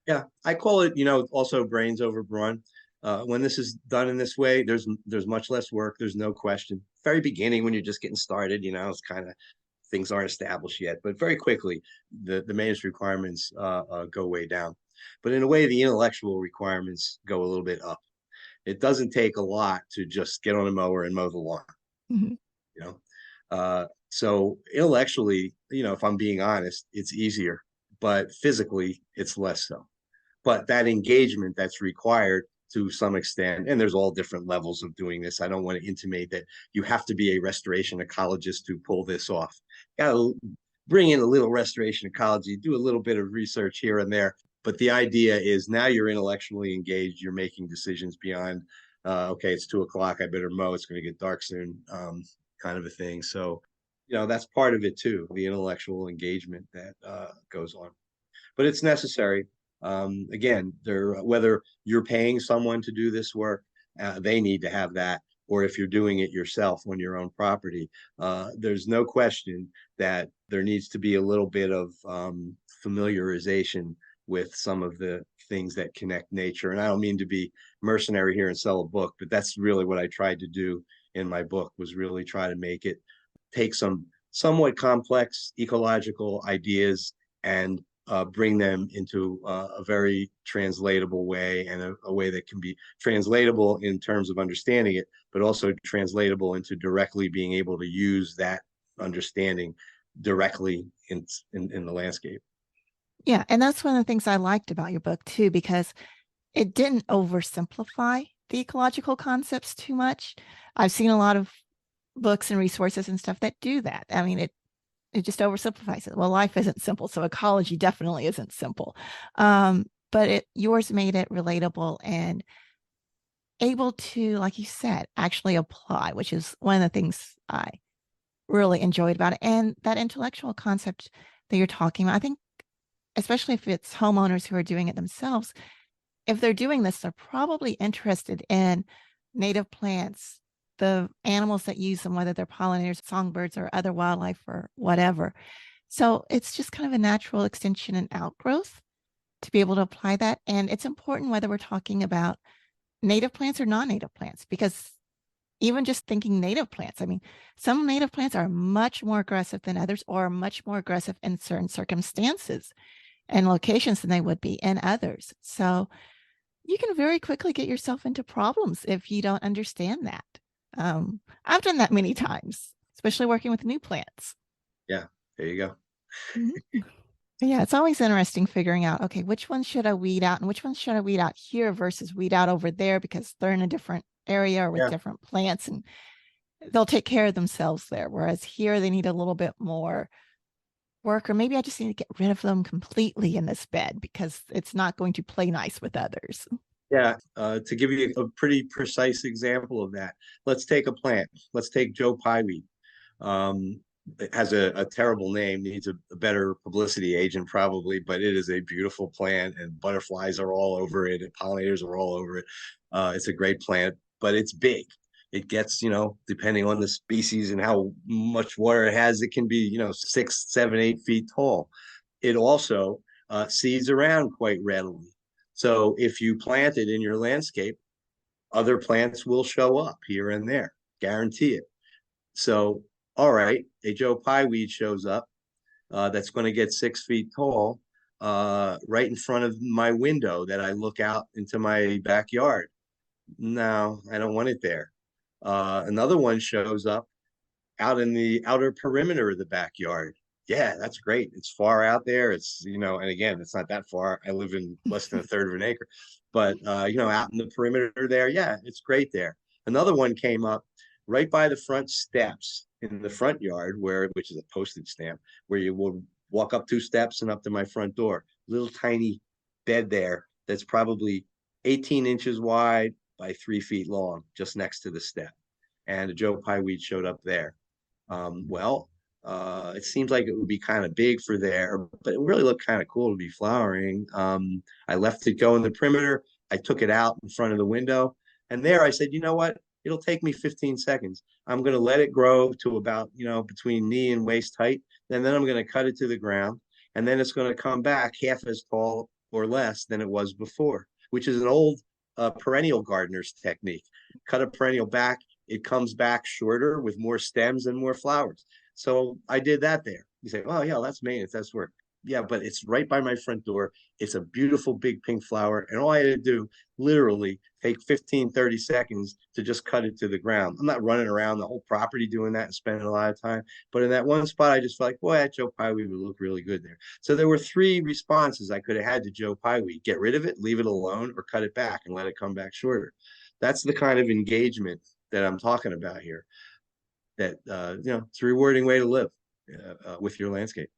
Yeah, I call it, also brains over brawn. When this is done in this way, there's much less work. There's no question. Very beginning when you're just getting started, it's kind of things aren't established yet, but very quickly the maintenance requirements go way down. But in a way, the intellectual requirements go a little bit up. It doesn't take a lot to just get on a mower and mow the lawn. Mhm. You know, so intellectually, if I'm being honest, it's easier, but physically, it's less so. But that engagement that's required to some extent, and there's all different levels of doing this. I don't want to intimate that you have to be a restoration ecologist to pull this off. Got to bring in a little restoration ecology, do a little bit of research here and there. But the idea is now you're intellectually engaged. You're making decisions beyond, okay, it's 2 o'clock. I better mow. It's going to get dark soon, kind of a thing. So, that's part of it too, the intellectual engagement that goes on. But it's necessary. Again, whether you're paying someone to do this work, they need to have that. Or if you're doing it yourself on your own property, there's no question that there needs to be a little bit of familiarization with some of the things that connect nature. And I don't mean to be mercenary here and sell a book, but that's really what I tried to do in my book, was really try to make it take some somewhat complex ecological ideas and bring them into a very translatable way, and a way that can be translatable in terms of understanding it, but also translatable into directly being able to use that understanding directly in the landscape. Yeah. And that's one of the things I liked about your book too, because it didn't oversimplify the ecological concepts too much. I've seen a lot of books and resources and stuff that do that. I mean, it just oversimplifies it. Well, life isn't simple, so ecology definitely isn't simple. but yours made it relatable and able to, like you said, actually apply, which is one of the things I really enjoyed about it. And that intellectual concept that you're talking about, I think, especially if it's homeowners who are doing it themselves, if they're doing this, they're probably interested in native plants, the animals that use them, whether they're pollinators, songbirds, or other wildlife or whatever. So it's just kind of a natural extension and outgrowth to be able to apply that. And it's important whether we're talking about native plants or non-native plants, because even just thinking native plants, I mean, some native plants are much more aggressive than others, or much more aggressive in certain circumstances and locations than they would be in others. So you can very quickly get yourself into problems if you don't understand that. I've done that many times, especially working with new plants. Yeah, there you go. Mhm. Yeah, it's always interesting figuring out, okay, which ones should I weed out and which ones should I weed out here versus weed out over there because they're in a different area or with Yeah, different plants and they'll take care of themselves there. Whereas here they need a little bit more work, or maybe I just need to get rid of them completely in this bed because it's not going to play nice with others. yeah. To give you a pretty precise example of that, let's take a plant. Let's take Joe Pyeweed. It has a terrible name, needs a better publicity agent probably, but it is a beautiful plant and butterflies are all over it and pollinators are all over it. It's a great plant, but it's big. It gets, depending on the species and how much water it has, it can be, 6, 7, 8 feet tall. It also seeds around quite readily. So if you plant it in your landscape, other plants will show up here and there, guarantee it. So, all right, a Joe Pye weed shows up that's going to get 6 feet tall right in front of my window that I look out into my backyard. No, I don't want it there. Another one shows up out in the outer perimeter of the backyard. Yeah, that's great. It's far out there. And again, it's not that far. I live in less than a third of an acre, but out in the perimeter there, yeah, it's great there. Another one came up right by the front steps in the front yard, which is a postage stamp, where you will walk up 2 steps and up to my front door. Little tiny bed there that's probably 18 inches wide by 3 feet long, just next to the step. And a Joe Pye weed showed up there. It seems like it would be kind of big for there, but it really looked kind of cool to be flowering. I left it go in the perimeter. I took it out in front of the window. And there I said, you know what? It'll take me 15 seconds. I'm going to let it grow to about, between knee and waist height. And then I'm going to cut it to the ground. And then it's going to come back half as tall or less than it was before, which is an old perennial gardener's technique. Cut a perennial back, it comes back shorter with more stems and more flowers. So I did that there. You say, oh, yeah, that's maintenance. That's work. Yeah, but it's right by my front door. It's a beautiful big pink flower. And all I had to do, literally, take 15, 30 seconds to just cut it to the ground. I'm not running around the whole property doing that and spending a lot of time. But in that one spot, I just felt like, boy, that Joe Pyeweed would look really good there. So there were 3 responses I could have had to Joe Pyeweed: get rid of it, leave it alone, or cut it back and let it come back shorter. That's the kind of engagement that I'm talking about here. That it's a rewarding way to live with your landscape.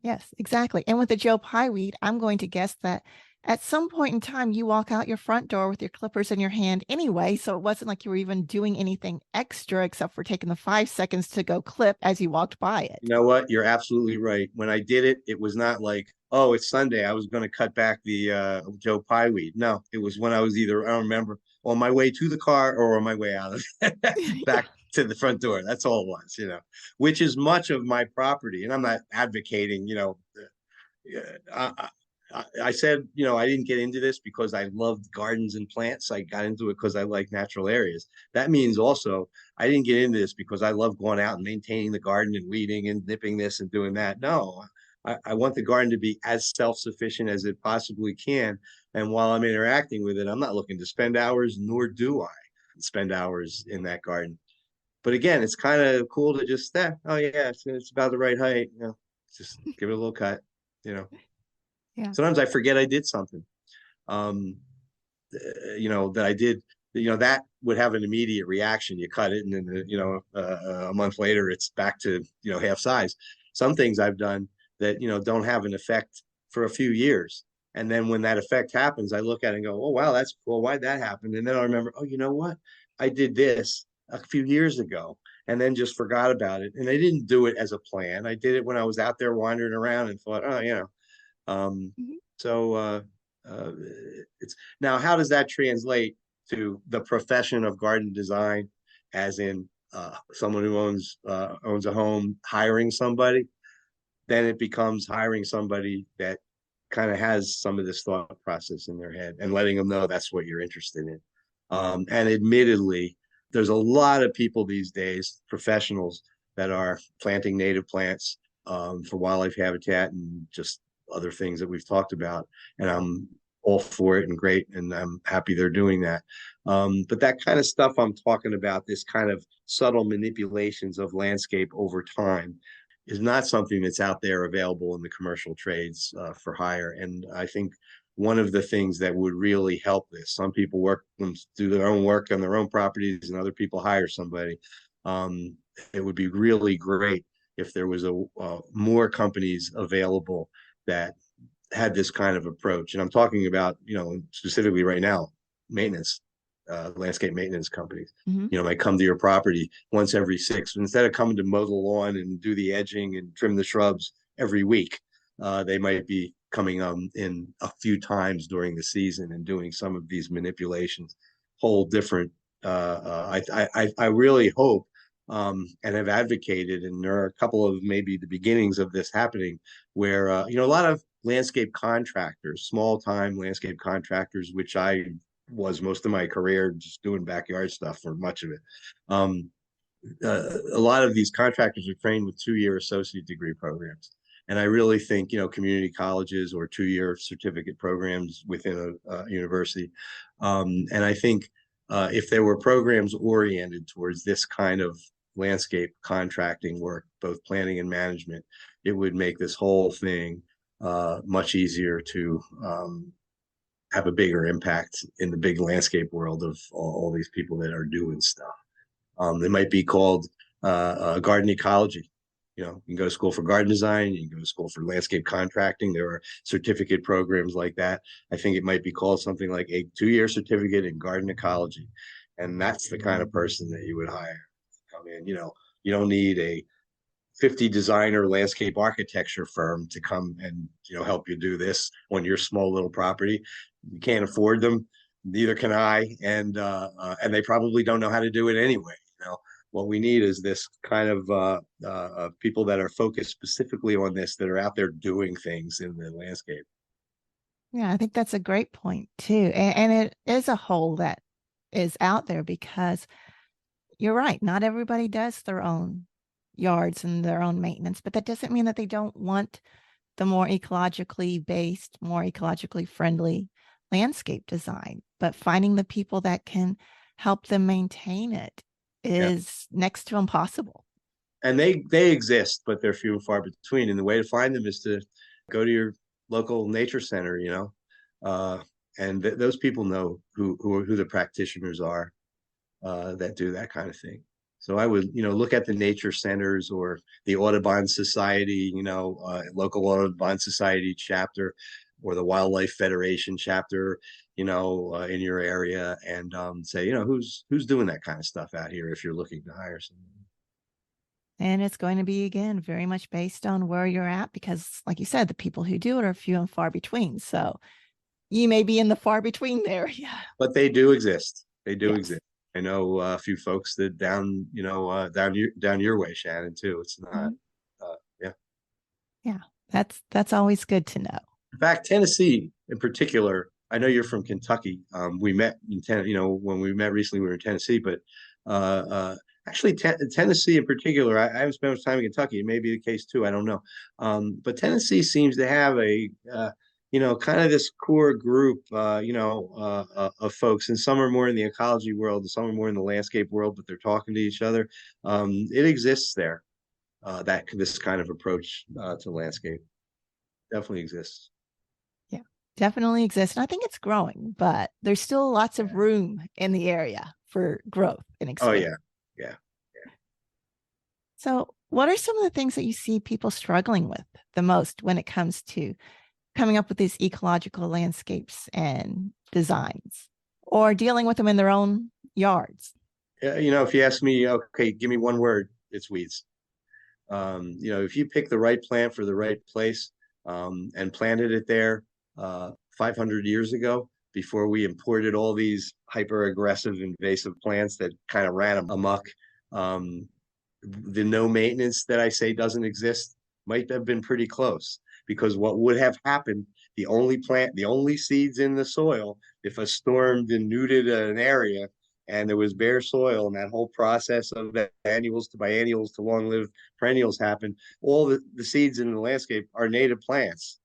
Yes, exactly. And with the Joe Pye weed, I'm going to guess that at some point in time you walk out your front door with your clippers in your hand anyway. So it wasn't like you were even doing anything extra except for taking the 5 seconds to go clip as you walked by You it. know what? You're absolutely right. When I did it, it was not like, oh, it's Sunday, I was going to cut back the Joe Pye weed. No, it was when I was either, I don't remember, on my way to the car or on my way out of back to the front door. That's all it was, which is much of my property. And I'm not advocating, I said, I didn't get into this because I loved gardens and plants. I got into it because I like natural areas. That means also I didn't get into this because I love going out and maintaining the garden and weeding and nipping this and doing that. No, I want the garden to be as self-sufficient as it possibly can. And while I'm interacting with it, I'm not looking to spend hours, nor do I spend hours in that garden. But again, it's kind of cool to just, oh yeah, it's about the right height. Just give it a little cut, you know. Yeah. Sometimes I forget I did something, that I did, that would have an immediate reaction. You cut it, and then, a month later, it's back to, half size. Some things I've done that, don't have an effect for a few years. And then when that effect happens, I look at it and go, oh, wow, that's cool. Why'd that happen? And then I remember, oh, you know what? I did this a few years ago and then just forgot about it. And I didn't do it as a plan. I did it when I was out there wandering around and thought, oh, Mhm. so uh, it's now, how does that translate to the profession of garden design, as in someone who owns a home hiring somebody? Then it becomes hiring somebody that kind of has some of this thought process in their head and letting them know that's what you're interested in. And admittedly, there's a lot of people these days, professionals, that are planting native plants for wildlife habitat and just other things that we've talked about. And I'm all for it and great, and I'm happy they're doing that. But that kind of stuff I'm talking about, this kind of subtle manipulations of landscape over time, is not something that's out there available in the commercial trades for hire. And I think one of the things that would really help this, some people do their own work on their own properties and other people hire somebody. Um, it would be really great if there was more companies available that had this kind of approach. And I'm talking about, specifically right now, maintenance, landscape maintenance companies, Mhm. might come to your property once every six, instead of coming to mow the lawn and do the edging and trim the shrubs every week. They might be coming in a few times during the season and doing some of these manipulations, whole different. I really hope and have advocated, and there are a couple of maybe the beginnings of this happening, where a lot of landscape contractors, small time landscape contractors, which I was most of my career, just doing backyard stuff for much of it. A lot of these contractors are trained with 2-year associate degree programs. And I really think, community colleges or 2-year certificate programs within a university. And I think if there were programs oriented towards this kind of landscape contracting work, both planning and management, it would make this whole thing much easier to have a bigger impact in the big landscape world of all these people that are doing stuff. They might be called garden ecology. You can go to school for garden design, you can go to school for landscape contracting. There are certificate programs like that. I think it might be called something like a 2-year certificate in garden ecology. And that's the kind of person that you would hire to come in. You don't need a 50 designer landscape architecture firm to come and help you do this on your small little property. You can't afford them, neither can I, and they probably don't know how to do it anyway. What we need is this kind of people that are focused specifically on this, that are out there doing things in the landscape. Yeah, I think that's a great point too. And it is a hole that is out there because you're right. Not everybody does their own yards and their own maintenance, but that doesn't mean that they don't want the more ecologically based, more ecologically friendly landscape design. But finding the people that can help them maintain it Yeah, is next to impossible. and they exist, but they're few and far between. And the way to find them is to go to your local nature center, uh, and those people know who the practitioners are that do that kind of thing. So I would, look at the nature centers or the Audubon Society, local Audubon Society chapter, or the Wildlife Federation chapter, in your area, and say, who's doing that kind of stuff out here if you're looking to hire someone. And it's going to be, again, very much based on where you're at because, like you said, the people who do it are few and far between. So you may be in the far between there. Yeah. But they do exist. They do Yes. exist. I know a few folks that down your way, Shannon, too. It's not, Mhm. yeah. Yeah. That's always good to know. In fact, Tennessee in particular, I know you're from Kentucky. We met when we met recently, we were in Tennessee, but actually, Tennessee in particular, I haven't spent much time in Kentucky. It may be the case too. I don't know. But Tennessee seems to have kind of this core group, of folks, and some are more in the ecology world, and some are more in the landscape world, but they're talking to each other. It exists there. That this kind of approach to landscape definitely exists. Yeah. Definitely exists. And I think it's growing, but there's still lots of room in the area for growth and Oh expansion. yeah, yeah. So, what are some of the things that you see people struggling with the most when it comes to coming up with these ecological landscapes and designs or dealing with them in their own yards? If you ask me, okay, give me one word, it's weeds. If you pick the right plant for the right place, and planted it there 500 years ago, before we imported all these hyper aggressive invasive plants that kind of ran amok, um, the no maintenance that I say doesn't exist might have been pretty close, because what would have happened, the only seeds in the soil, if a storm denuded an area and there was bare soil and that whole process of annuals to biennials to long lived perennials happened, all the seeds in the landscape are native plants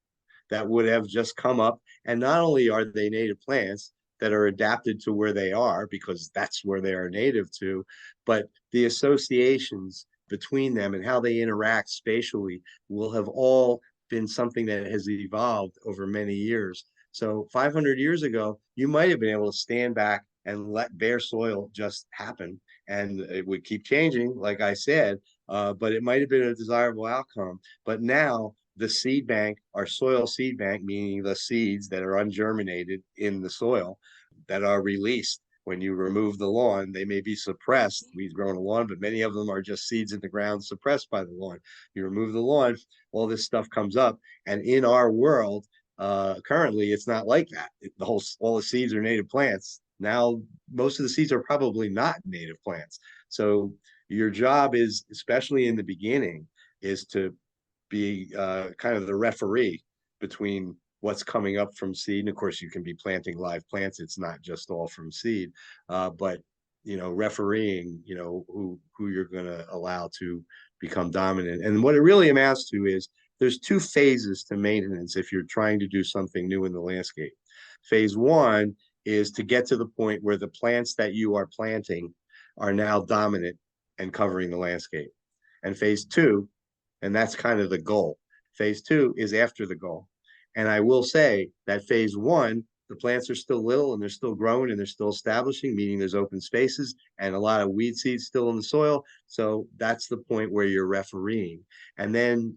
that would have just come up. And not only are they native plants that are adapted to where they are, because that's where they are native to, but the associations between them and how they interact spatially will have all been something that has evolved over many years. So 500 years ago, you might have been able to stand back and let bare soil just happen. And it would keep changing, like I said, but it might have been a desirable outcome. But now the seed bank, our soil seed bank, meaning the seeds that are ungerminated in the soil that are released when you remove the lawn, they may be suppressed. We've grown a lawn, but many of them are just seeds in the ground suppressed by the lawn. You remove the lawn, all this stuff comes up. And in our world, currently, it's not like that. All the seeds are native plants. Now, most of the seeds are probably not native plants. So your job is, especially in the beginning, is to be kind of the referee between what's coming up from seed. And of course, you can be planting live plants. It's not just all from seed, but refereeing, who you're going to allow to become dominant. And what it really amounts to is there's two phases to maintenance if you're trying to do something new in the landscape. Phase one is to get to the point where the plants that you are planting are now dominant and covering the landscape. And phase two, and that's kind of the goal. Phase two is after the goal. And I will say that phase one, the plants are still little and they're still growing and they're still establishing, meaning there's open spaces and a lot of weed seeds still in the soil. So that's the point where you're refereeing. And then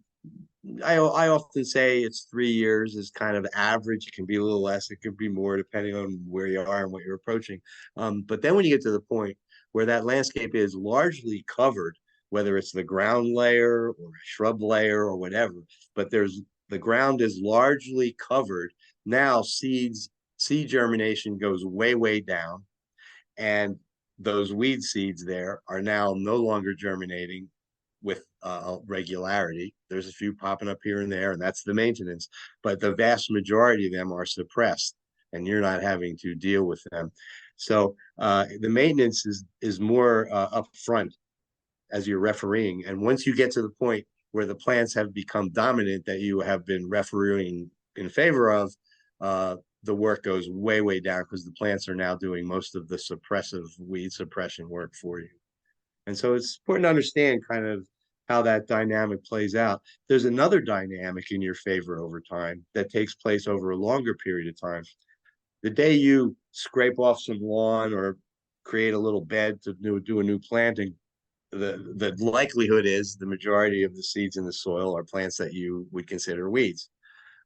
I often say it's 3 years is kind of average. It can be a little less, it could be more depending on where you are and what you're approaching. But then when you get to the point where that landscape is largely covered, whether it's the ground layer or a shrub layer or whatever, but the ground is largely covered. Now seed germination goes way, way down. And those weed seeds there are now no longer germinating with regularity. There's a few popping up here and there, and that's the maintenance. But the vast majority of them are suppressed, and you're not having to deal with them. So the maintenance is more upfront as you're refereeing. And once you get to the point where the plants have become dominant that you have been refereeing in favor of, the work goes way, way down because the plants are now doing most of the suppressive weed suppression work for you. And so it's important to understand kind of how that dynamic plays out. There's another dynamic in your favor over time that takes place over a longer period of time. The day you scrape off some lawn or create a little bed to do a new planting, the likelihood is the majority of the seeds in the soil are plants that you would consider weeds.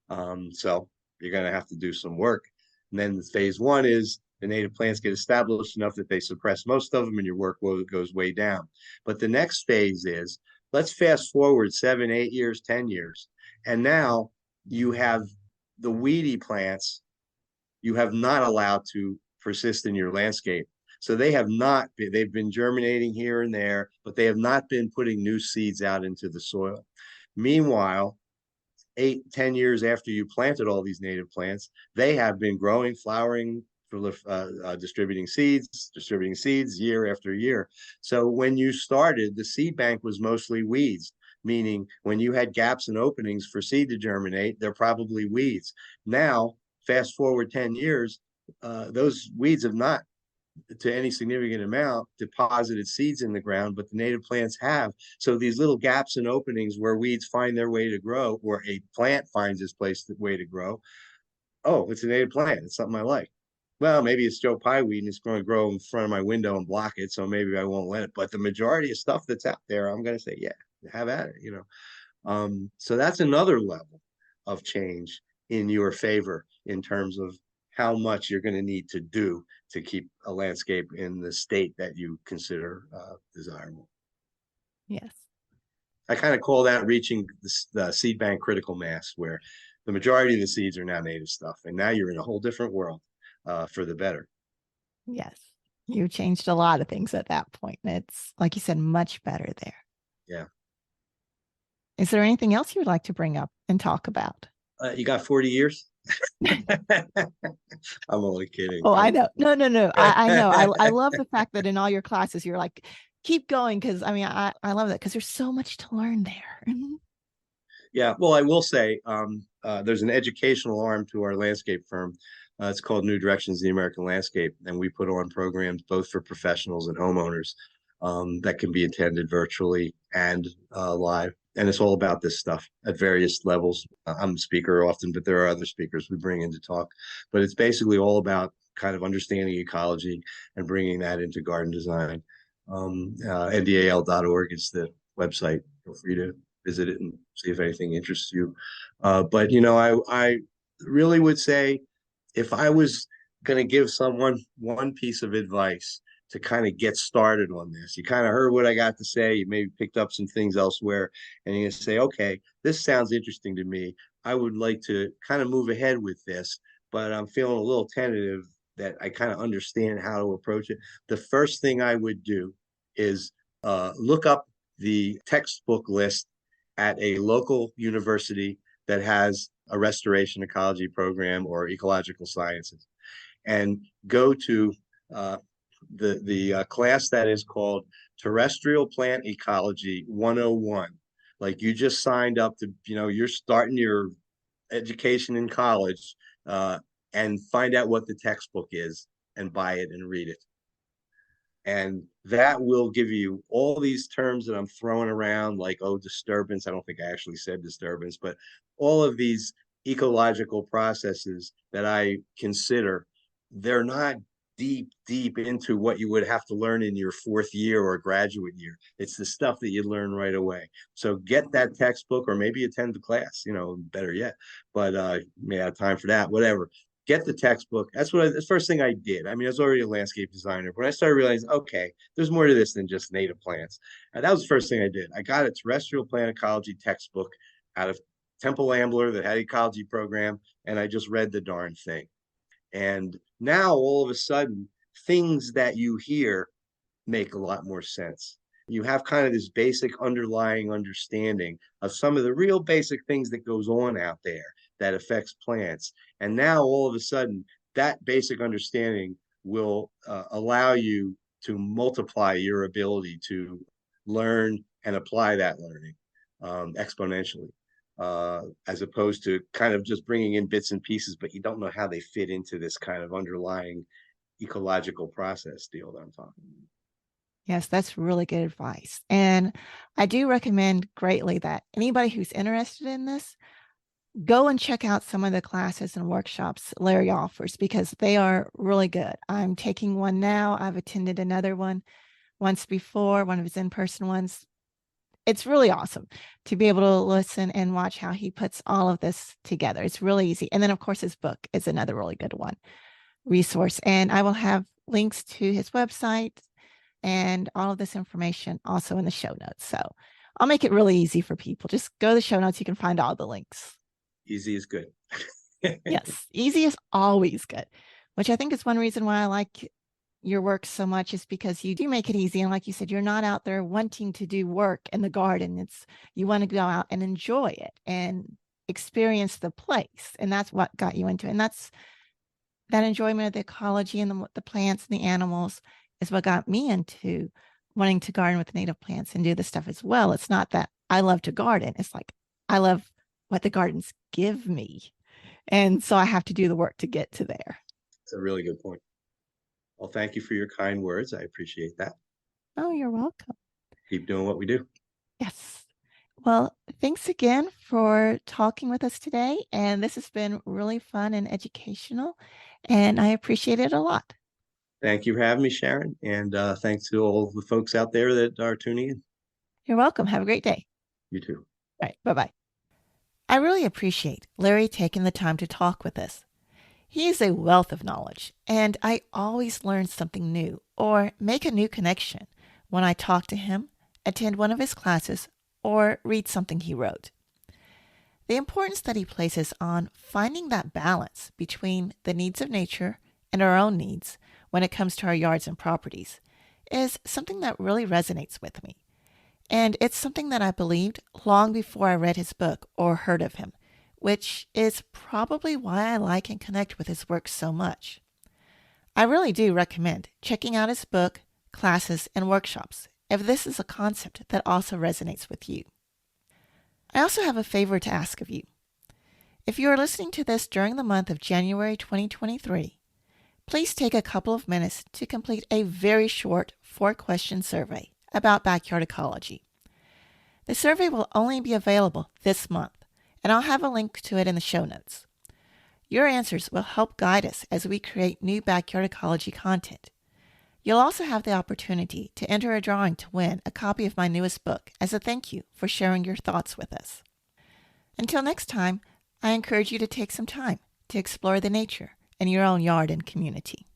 So you're going to have to do some work. And then phase one is the native plants get established enough that they suppress most of them and your work goes way down. But the next phase is, let's fast forward 7, 8 years, 10 years. And now you have the weedy plants you have not allowed to persist in your landscape. So they've been germinating here and there, but they have not been putting new seeds out into the soil. Meanwhile, 8, 10 years after you planted all these native plants, they have been growing, flowering, distributing seeds year after year. So when you started, the seed bank was mostly weeds, meaning when you had gaps and openings for seed to germinate, they're probably weeds. Now, fast forward 10 years, those weeds have not to any significant amount deposited seeds in the ground, but the native plants have. So these little gaps and openings where weeds find their way to grow, or a plant finds its way to grow. Oh, it's a native plant. It's something I like. Well, maybe it's Joe Pye weed and it's going to grow in front of my window and block it. So maybe I won't let it. But the majority of stuff that's out there, I'm going to say, yeah, have at it, So that's another level of change in your favor in terms of how much you're going to need to do to keep a landscape in the state that you consider desirable. Yes. I kind of call that reaching the seed bank critical mass, where the majority of the seeds are now native stuff, and now you're in a whole different world for the better. Yes. You changed a lot of things at that point. And it's, like you said, much better there. Yeah. Is there anything else you would like to bring up and talk about? You got 40 years? I'm only kidding. Oh, I know. No, no, no. I know. I love the fact that in all your classes, you're like, keep going. Cause I mean, I love that because there's so much to learn there. Yeah, well, I will say there's an educational arm to our landscape firm. It's called New Directions, the American Landscape, and we put on programs both for professionals and homeowners that can be attended virtually and live. And it's all about this stuff at various levels. I'm a speaker often, but there are other speakers we bring in to talk. But it's basically all about kind of understanding ecology and bringing that into garden design. NDAL.org is the website. Feel free to visit it and see if anything interests you. But I really would say if I was going to give someone one piece of advice to kind of get started on this, you kind of heard what I got to say. You maybe picked up some things elsewhere, and you're going to say, okay, this sounds interesting to me. I would like to kind of move ahead with this, but I'm feeling a little tentative that I kind of understand how to approach it. The first thing I would do is look up the textbook list at a local university that has a restoration ecology program or ecological sciences, and go to the class that is called Terrestrial Plant Ecology 101. Like you just signed up to, you're starting your education in college, and find out what the textbook is and buy it and read it. And that will give you all these terms that I'm throwing around, like, oh, disturbance. I don't think I actually said disturbance, but all of these ecological processes that I consider, they're not deep into what you would have to learn in your fourth year or graduate year. It's the stuff that you learn right away. So get that textbook or maybe attend the class, better yet. But may have time for that, whatever. Get the textbook. That's the first thing I did. I mean, I was already a landscape designer. When I started realizing, okay, there's more to this than just native plants. And that was the first thing I did. I got a terrestrial plant ecology textbook out of Temple Ambler that had an ecology program, and I just read the darn thing. And now all of a sudden, things that you hear make a lot more sense. You have kind of this basic underlying understanding of some of the real basic things that goes on out there that affects plants. And now all of a sudden, that basic understanding will allow you to multiply your ability to learn and apply that learning exponentially, as opposed to kind of just bringing in bits and pieces, but you don't know how they fit into this kind of underlying ecological process deal that I'm talking about. Yes, that's really good advice. And I do recommend greatly that anybody who's interested in this, go and check out some of the classes and workshops Larry offers because they are really good. I'm taking one now. I've attended another one once before, one of his in-person ones. It's really awesome to be able to listen and watch how he puts all of this together. It's really easy. And then, of course, his book is another really good one resource. And I will have links to his website and all of this information also in the show notes. So I'll make it really easy for people. Just go to the show notes. You can find all the links. Easy is good. Yes, easy is always good, which I think is one reason why I like your work so much is because you do make it easy. And like you said, you're not out there wanting to do work in the garden. It's you want to go out and enjoy it and experience the place. And that's what got you into it. And that's that enjoyment of the ecology and the plants and the animals is what got me into wanting to garden with native plants and do this stuff as well. It's not that I love to garden. It's like I love what the gardens give me. And so I have to do the work to get to there. It's a really good point. Well, thank you for your kind words. I appreciate that. Oh, you're welcome. Keep doing what we do. Yes. Well, thanks again for talking with us today. And this has been really fun and educational. And I appreciate it a lot. Thank you for having me, Sharon. And thanks to all the folks out there that are tuning in. You're welcome. Have a great day. You too. All right. Bye bye. I really appreciate Larry taking the time to talk with us. He is a wealth of knowledge, and I always learn something new or make a new connection when I talk to him, attend one of his classes, or read something he wrote. The importance that he places on finding that balance between the needs of nature and our own needs when it comes to our yards and properties is something that really resonates with me. And it's something that I believed long before I read his book or heard of him, which is probably why I like and connect with his work so much. I really do recommend checking out his book, classes, and workshops if this is a concept that also resonates with you. I also have a favor to ask of you. If you are listening to this during the month of January 2023, please take a couple of minutes to complete a very short 4-question survey about backyard ecology. The survey will only be available this month, and I'll have a link to it in the show notes. Your answers will help guide us as we create new backyard ecology content. You'll also have the opportunity to enter a drawing to win a copy of my newest book as a thank you for sharing your thoughts with us. Until next time, I encourage you to take some time to explore the nature in your own yard and community.